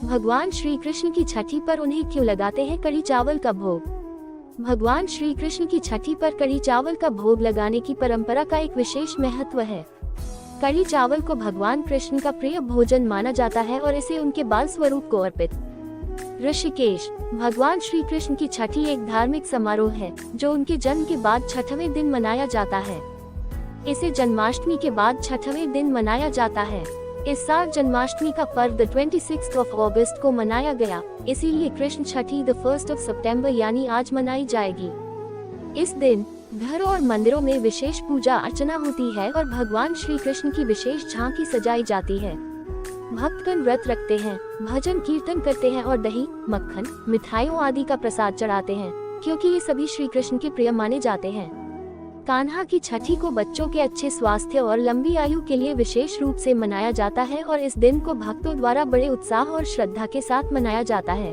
भगवान श्री कृष्ण की छठी पर उन्हें क्यों लगाते हैं कढ़ी चावल का भोग? भगवान श्री कृष्ण की छठी पर कढ़ी चावल का भोग लगाने की परंपरा का एक विशेष महत्व है। कढ़ी चावल को भगवान कृष्ण का प्रिय भोजन माना जाता है और इसे उनके बाल स्वरूप को अर्पित। ऋषिकेश, भगवान श्री कृष्ण की छठी एक धार्मिक समारोह है जो उनके जन्म के बाद छठवें दिन मनाया जाता है। इसे जन्माष्टमी के बाद छठवें दिन मनाया जाता है। इस साल जन्माष्टमी का पर्व 26 अगस्त को मनाया गया, इसीलिए कृष्ण छठी 1 सितंबर यानी आज मनाई जाएगी। इस दिन घरों और मंदिरों में विशेष पूजा अर्चना होती है और भगवान श्री कृष्ण की विशेष झांकी सजाई जाती है। भक्तगण व्रत रखते हैं, भजन कीर्तन करते हैं और दही, मक्खन, मिठाइयों आदि का प्रसाद चढ़ाते हैं, क्योंकि ये सभी श्री कृष्ण के प्रिय माने जाते हैं। कान्हा की छठी को बच्चों के अच्छे स्वास्थ्य और लंबी आयु के लिए विशेष रूप से मनाया जाता है और इस दिन को भक्तों द्वारा बड़े उत्साह और श्रद्धा के साथ मनाया जाता है।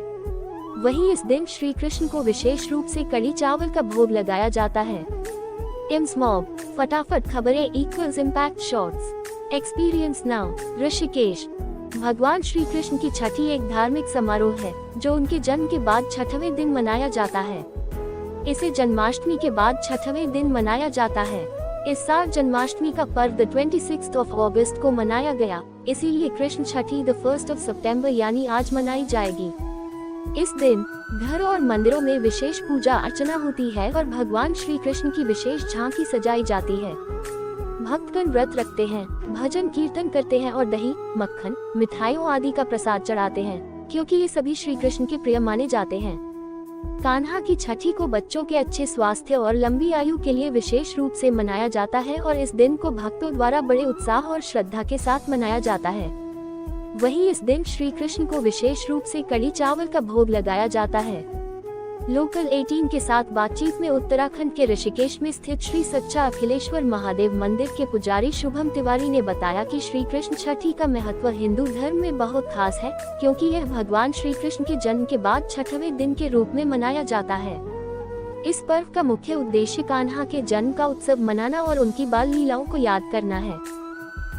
वहीं इस दिन श्री कृष्ण को विशेष रूप से कढ़ी चावल का भोग लगाया जाता है। इम्स मॉब, फटाफट खबरें equals impact shorts. Experience now. Rishikesh, भगवान श्री कृष्ण की छठी एक धार्मिक समारोह है जो उनके जन्म के बाद छठवें दिन मनाया जाता है। इसे जन्माष्टमी के बाद छठवें दिन मनाया जाता है। इस साल जन्माष्टमी का पर्व 26 अगस्त को मनाया गया, इसीलिए कृष्ण छठी 1 सितंबर यानी आज मनाई जाएगी। इस दिन घरों और मंदिरों में विशेष पूजा अर्चना होती है और भगवान श्री कृष्ण की विशेष झांकी सजाई जाती है। भक्तगण व्रत रखते हैं, भजन कीर्तन करते हैं और दही, मक्खन, मिठाइयों आदि का प्रसाद चढ़ाते हैं, क्योंकि ये सभी श्री कृष्ण के प्रिय माने जाते हैं। कान्हा की छठी को बच्चों के अच्छे स्वास्थ्य और लंबी आयु के लिए विशेष रूप से मनाया जाता है और इस दिन को भक्तों द्वारा बड़े उत्साह और श्रद्धा के साथ मनाया जाता है। वहीं इस दिन श्री कृष्ण को विशेष रूप से कढ़ी चावल का भोग लगाया जाता है। लोकल 18 के साथ बातचीत में उत्तराखंड के ऋषिकेश में स्थित श्री सच्चा अखिलेश्वर महादेव मंदिर के पुजारी शुभम तिवारी ने बताया कि श्री कृष्ण छठी का महत्व हिंदू धर्म में बहुत खास है, क्योंकि यह भगवान श्री कृष्ण के जन्म के बाद छठवें दिन के रूप में मनाया जाता है। इस पर्व का मुख्य उद्देश्य कान्हा के जन्म का उत्सव मनाना और उनकी बाल लीलाओं को याद करना है।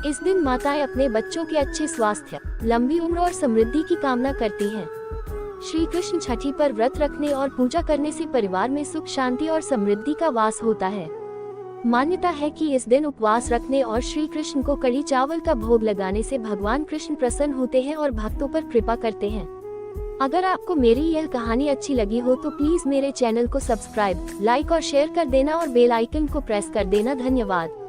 इस दिन माताएं अपने बच्चों के अच्छे स्वास्थ्य, लंबी उम्र और समृद्धि की कामना करती हैं। श्री कृष्ण छठी पर व्रत रखने और पूजा करने से परिवार में सुख, शांति और समृद्धि का वास होता है। मान्यता है कि इस दिन उपवास रखने और श्री कृष्ण को कढ़ी चावल का भोग लगाने से भगवान कृष्ण प्रसन्न होते हैं और भक्तों पर कृपा करते हैं। अगर आपको मेरी यह कहानी अच्छी लगी हो तो प्लीज मेरे चैनल को सब्सक्राइब, लाइक और शेयर कर देना और बेल आइकन को प्रेस कर देना। धन्यवाद।